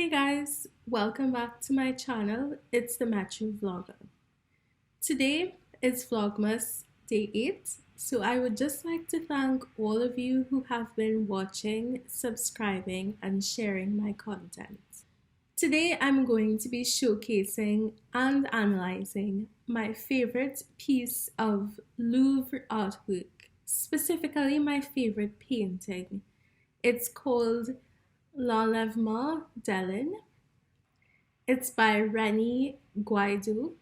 Hey guys, welcome back to my channel. It's the Metro Vlogger. Today is Vlogmas Day 8, so I would just like to thank all of you who have been watching, subscribing, and sharing my content. Today I'm going to be showcasing and analyzing my favorite piece of Louvre artwork, specifically my favorite painting. It's called L'Enlèvement d'Helen. It's by Reni-Guido.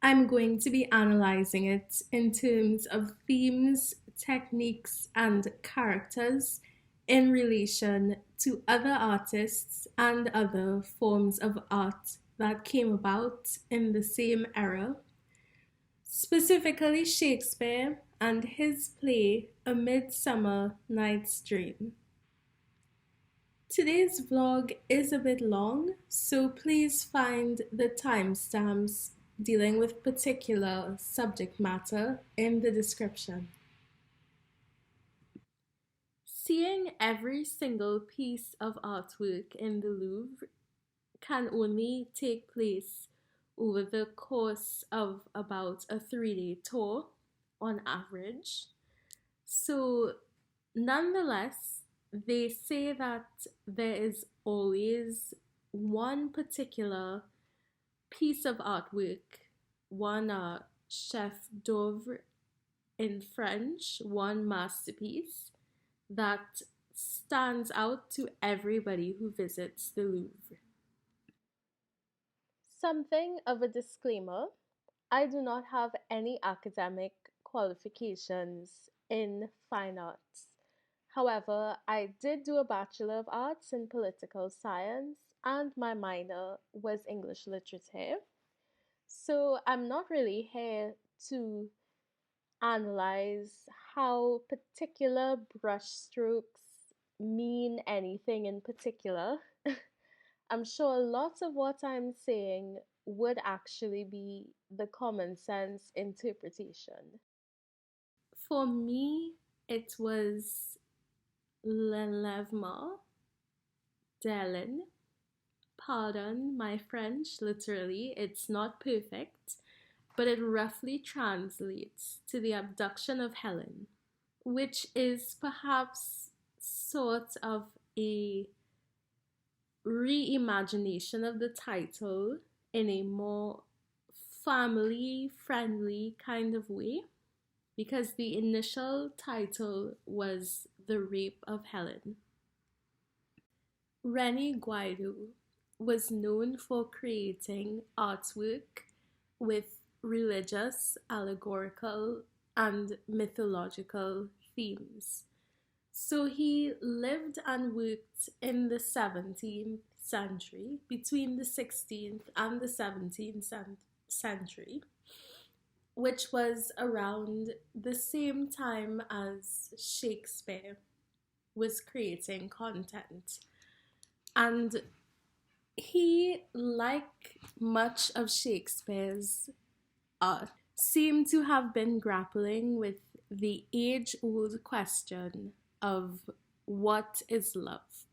I'm going to be analyzing it in terms of themes, techniques, and characters in relation to other artists and other forms of art that came about in the same era, specifically Shakespeare and his play A Midsummer Night's Dream. Today's vlog is a bit long, so please find the timestamps dealing with particular subject matter in the description. Seeing every single piece of artwork in the Louvre can only take place over the course of about a 3-day tour on average. So, nonetheless, they say that there is always one particular piece of artwork, one chef d'oeuvre in French, one masterpiece that stands out to everybody who visits the Louvre. Something of a disclaimer: I do not have any academic qualifications in fine arts. However, I did do a Bachelor of Arts in Political Science and my minor was English Literature. So I'm not really here to analyze how particular brushstrokes mean anything in particular. I'm sure lots of what I'm saying would actually be the common sense interpretation. For me, it was L'Enlèvement d'Helen. Pardon my French, literally, it's not perfect, but it roughly translates to the abduction of Helen, which is perhaps sort of a reimagination of the title in a more family friendly kind of way, because the initial title was The Rape of Helen. Reni-Guido was known for creating artwork with religious, allegorical, and mythological themes. So he lived and worked in the 17th century, between the 16th and the 17th century, which was around the same time as Shakespeare was creating content. And he, like much of Shakespeare's art, seemed to have been grappling with the age-old question of what is love.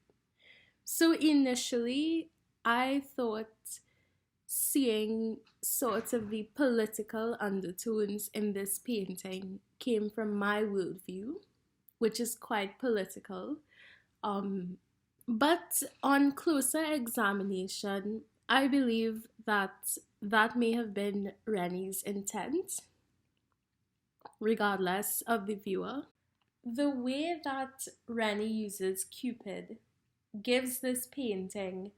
So initially, I thought seeing sort of the political undertones in this painting came from my worldview, which is quite political. But on closer examination, I believe that that may have been Reni's intent, regardless of the viewer. The way that Reni uses Cupid gives this painting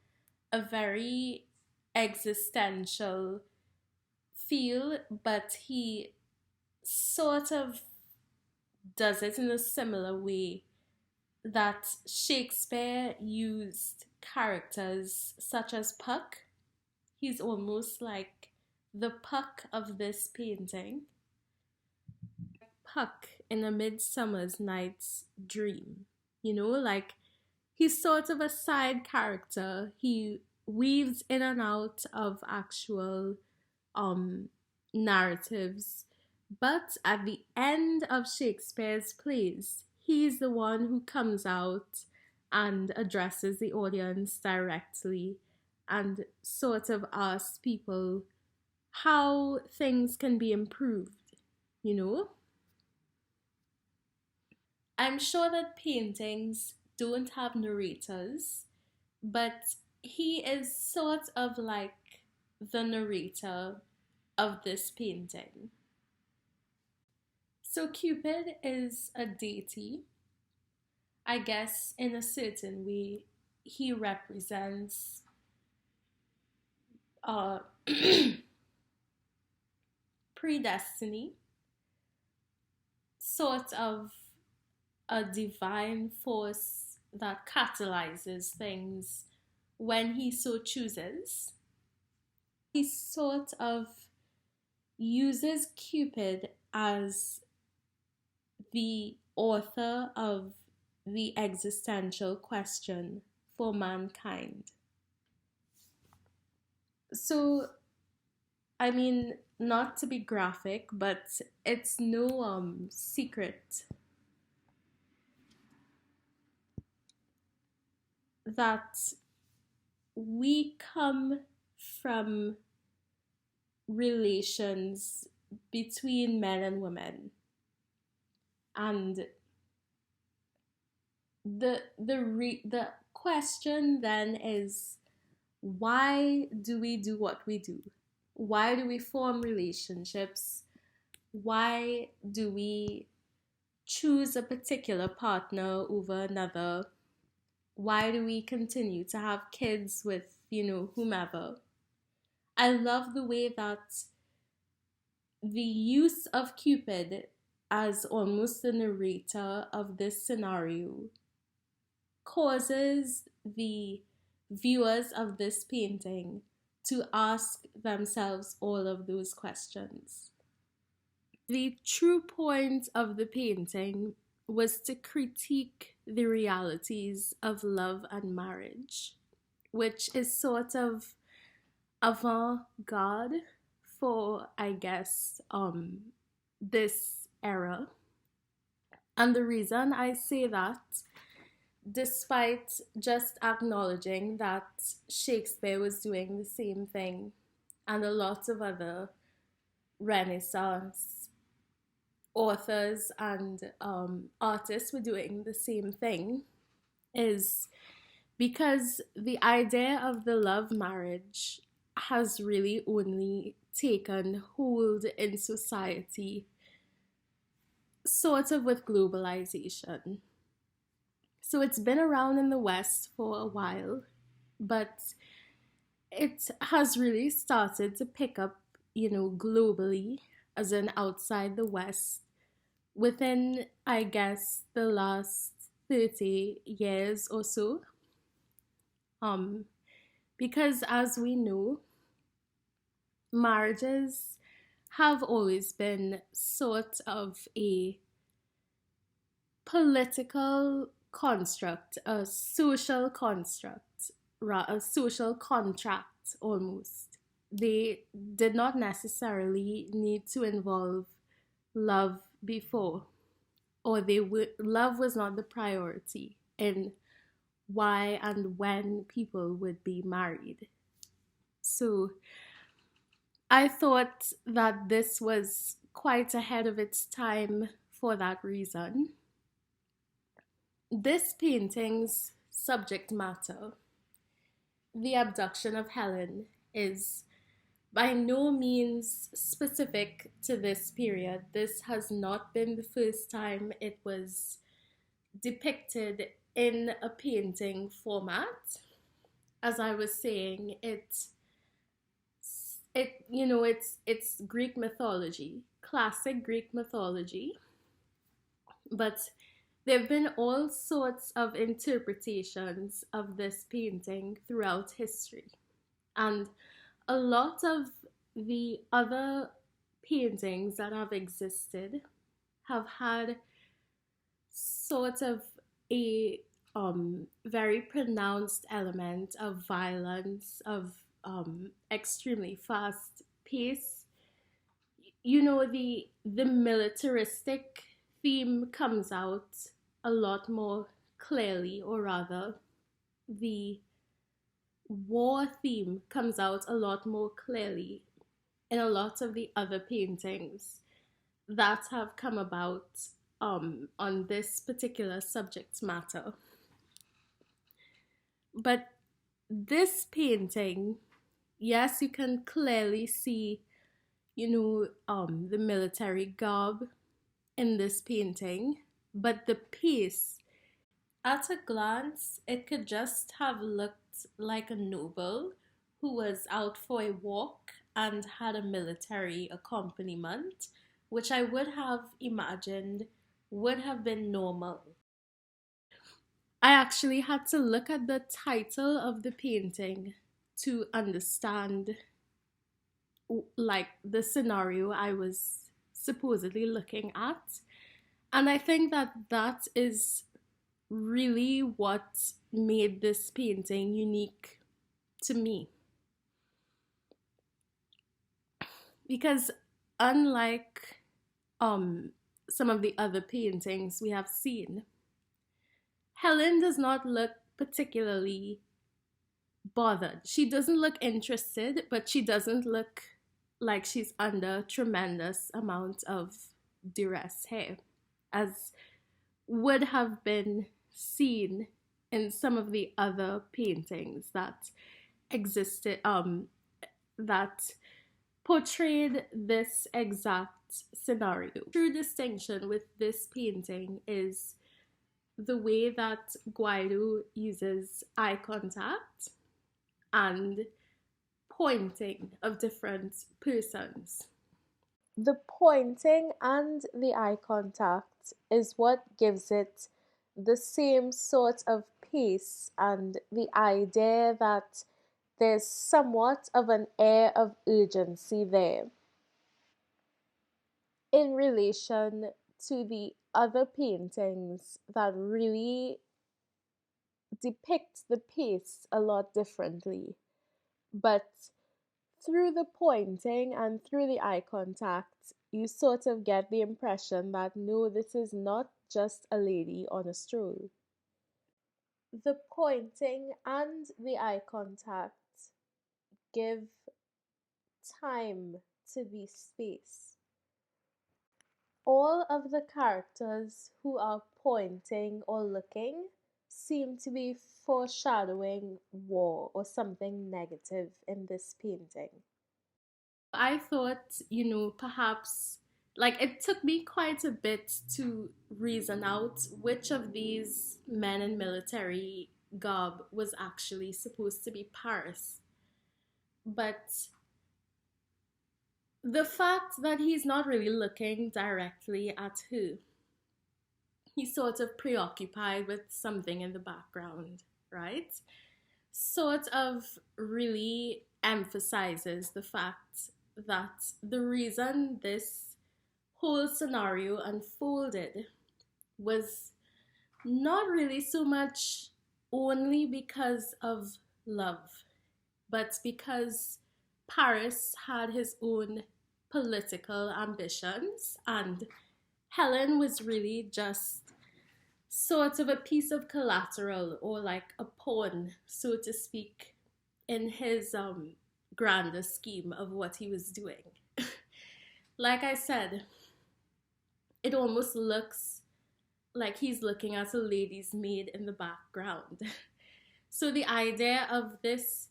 a very existential feel, but he sort of does it in a similar way that Shakespeare used characters such as Puck. He's almost like the Puck of this painting. Puck in A Midsummer Night's Dream. Like he's sort of a side character. He weaves in and out of actual narratives. But at the end of Shakespeare's plays, he's the one who comes out and addresses the audience directly and sort of asks people how things can be improved, you know? I'm sure that paintings don't have narrators, but he is sort of like the narrator of this painting. So Cupid is a deity. I guess in a certain way, he represents uh, predestiny, sort of a divine force that catalyzes things when he so chooses. He sort of uses Cupid as the author of the existential question for mankind. So, I mean, not to be graphic, but it's no secret that we come from relations between men and women, and the question then is, why do we do what we do? Why do we form relationships? Why do we choose a particular partner over another? Why do we continue to have kids with, whomever? I love the way that the use of Cupid as almost the narrator of this scenario causes the viewers of this painting to ask themselves all of those questions. The true point of the painting was to critique the realities of love and marriage, which is sort of avant-garde for, I guess, this era. And the reason I say that, despite just acknowledging that Shakespeare was doing the same thing and a lot of other Renaissance authors and artists were doing the same thing, is because the idea of the love marriage has really only taken hold in society sort of with globalization. So it's been around in the West for a while, but it has really started to pick up, globally, as in outside the West, within, I guess, the last 30 years or so. Um, because as we know, marriages have always been sort of a political construct, a social construct, a social contract almost. They did not necessarily need to involve love before, or love was not the priority in why and when people would be married. So I thought that this was quite ahead of its time for that reason. This painting's subject matter, the abduction of Helen, is by no means specific to this period. This has not been the first time it was depicted in a painting format. As I was saying, it's Greek mythology, classic Greek mythology, but there have been all sorts of interpretations of this painting throughout history. And a lot of the other paintings that have existed have had sort of a very pronounced element of violence, of extremely fast pace. The militaristic theme comes out a lot more clearly, or rather, the war theme comes out a lot more clearly in a lot of the other paintings that have come about on this particular subject matter. But this painting, yes, you can clearly see, the military garb in this painting, but the piece, at a glance, it could just have looked like a noble who was out for a walk and had a military accompaniment, which I would have imagined would have been normal. I actually had to look at the title of the painting to understand like the scenario I was supposedly looking at. And I think that that is really what made this painting unique to me. Because unlike some of the other paintings we have seen, Helen does not look particularly bothered. She doesn't look interested, but she doesn't look like she's under tremendous amount of duress here, as would have been seen in some of the other paintings that existed, that portrayed this exact scenario. True distinction with this painting is the way that Guido uses eye contact and pointing of different persons. The pointing and the eye contact is what gives it the same sort of pace and the idea that there's somewhat of an air of urgency there in relation to the other paintings that really depict the pace a lot differently. But through the pointing and through the eye contact, you sort of get the impression that no, this is not just a lady on a stroll. The pointing and the eye contact give time to the space. All of the characters who are pointing or looking seem to be foreshadowing war or something negative in this painting. I thought, perhaps, like, it took me quite a bit to reason out which of these men in military garb was actually supposed to be Paris. But the fact that he's not really looking directly at her, he's sort of preoccupied with something in the background, right? Sort of really emphasizes the fact that the reason this whole scenario unfolded was not really so much only because of love, but because Paris had his own political ambitions, and Helen was really just sort of a piece of collateral, or like a pawn, so to speak, in his grander scheme of what he was doing. Like I said, it almost looks like he's looking at a lady's maid in the background. So the idea of this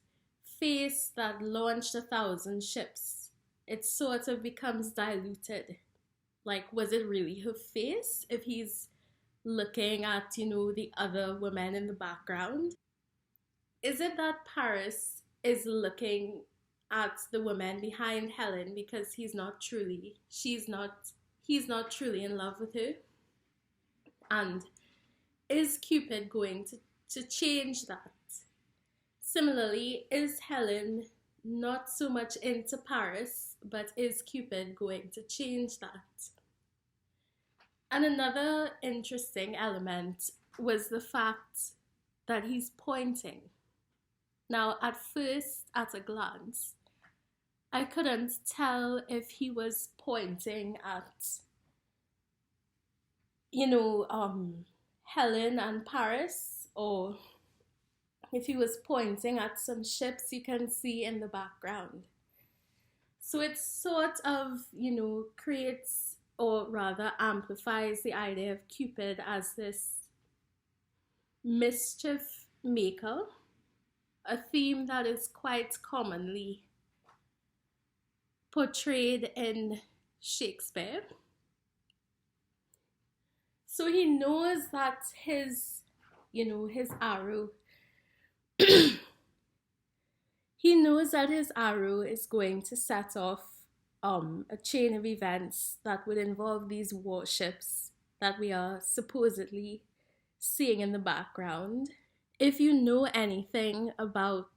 face that launched 1,000 ships, it sort of becomes diluted. Like, was it really her face if he's looking at, the other women in the background? Is it that Paris is looking at the woman behind Helen because he's not truly in love with her? And is Cupid going to change that? Similarly, is Helen not so much into Paris, but is Cupid going to change that? And another interesting element was the fact that he's pointing. Now, at first, at a glance, I couldn't tell if he was pointing at, Helen and Paris, or if he was pointing at some ships you can see in the background. So it sort of, creates or rather amplifies the idea of Cupid as this mischief maker, a theme that is quite commonly portrayed in Shakespeare. So he knows that his arrow, he knows that his arrow is going to set off a chain of events that would involve these warships that we are supposedly seeing in the background. If you know anything about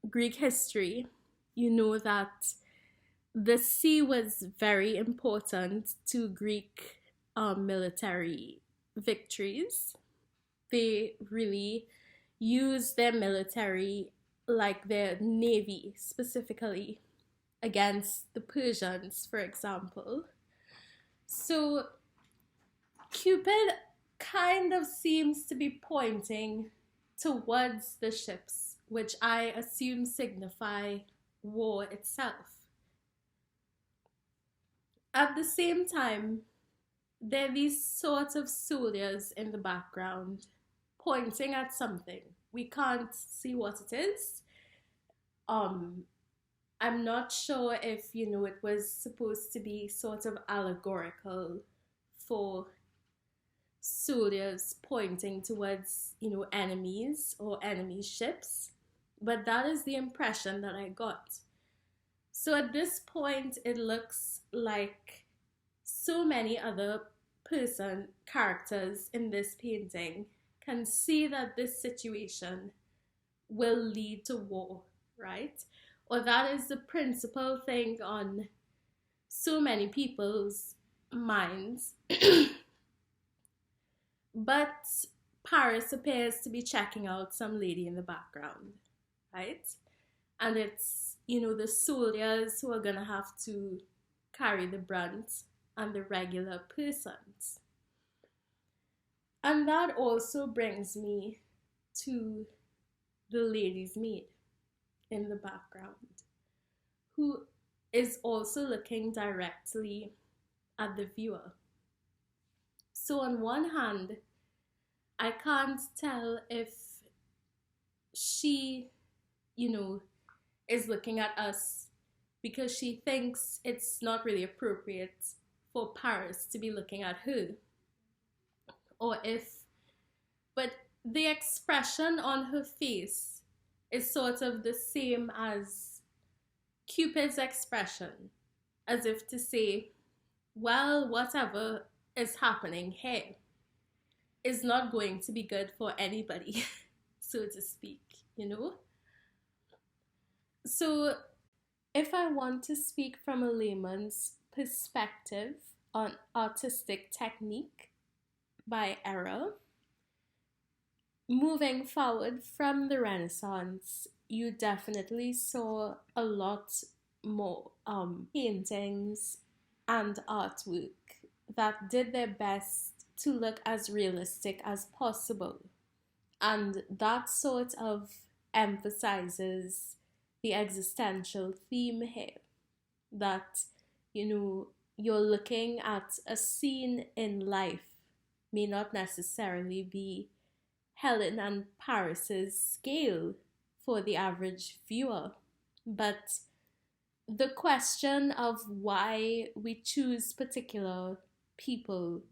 Greek history, you know that the sea was very important to Greek military victories. They really used their military, like their navy specifically, against the Persians, for example. So Cupid kind of seems to be pointing towards the ships, which I assume signify war itself. At the same time, there are these sorts of soldiers in the background pointing at something. We can't see what it is. I'm not sure if, it was supposed to be sort of allegorical for soldiers pointing towards, enemies or enemy ships. But that is the impression that I got. So at this point, it looks like so many other characters in this painting can see that this situation will lead to war, right? Or that is the principal thing on so many people's minds. But Paris appears to be checking out some lady in the background, right? And it's, the soldiers who are going to have to carry the brunt and the regular persons. And that also brings me to the lady's maid in the background, who is also looking directly at the viewer. So on one hand, I can't tell if she, is looking at us because she thinks it's not really appropriate for Paris to be looking at her. But the expression on her face is sort of the same as Cupid's expression, as if to say, well, whatever is happening here is not going to be good for anybody, so to speak, So if I want to speak from a layman's perspective on artistic technique by era, moving forward from the Renaissance, you definitely saw a lot more paintings and artwork that did their best to look as realistic as possible. And that sort of emphasizes the existential theme here. That, you're looking at a scene in life may not necessarily be Helen and Paris's scale for the average viewer, but the question of why we choose particular people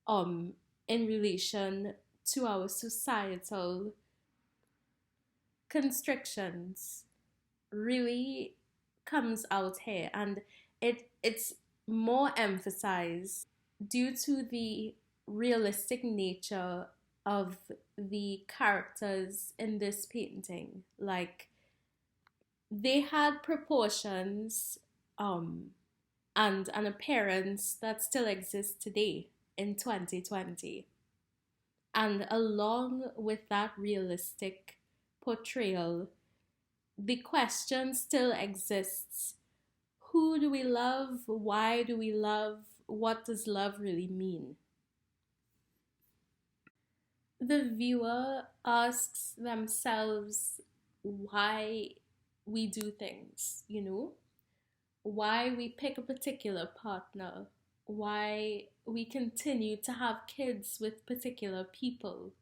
in relation to our societal constrictions really comes out here, and it's more emphasized due to the realistic nature of the characters in this painting. Like, they had proportions and an appearance that still exists today in 2020. And along with that realistic portrayal, the question still exists. Who do we love? Why do we love? What does love really mean? The viewer asks themselves why we do things, why we pick a particular partner, why we continue to have kids with particular people.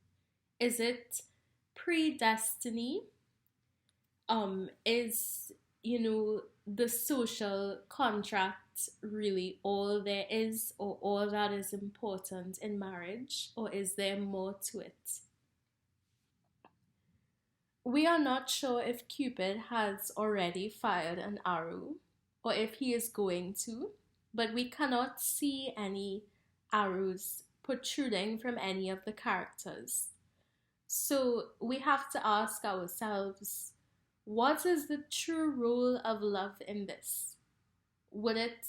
Is it predestiny? Is, the social contract really all there is, or all that is important in marriage, or is there more to it? We are not sure if Cupid has already fired an arrow or if he is going to, but we cannot see any arrows protruding from any of the characters. So we have to ask ourselves, what is the true role of love in this? Would it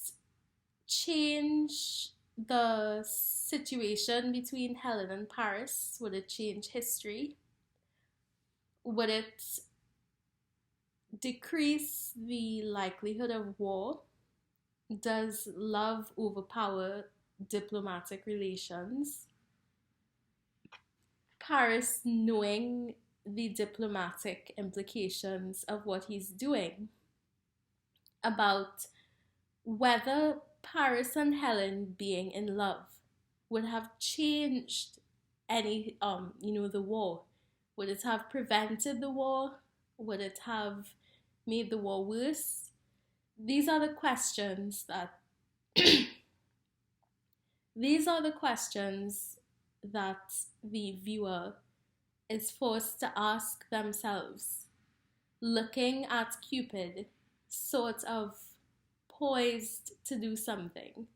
change the situation between Helen and Paris? Would it change history? Would it decrease the likelihood of war? Does love overpower diplomatic relations? Paris knowing the diplomatic implications of what he's doing, about whether Paris and Helen being in love would have changed any the war. Would it have prevented the war? Would it have made the war worse? These are the questions that these are the questions that the viewer is forced to ask themselves, looking at Cupid sort of poised to do something.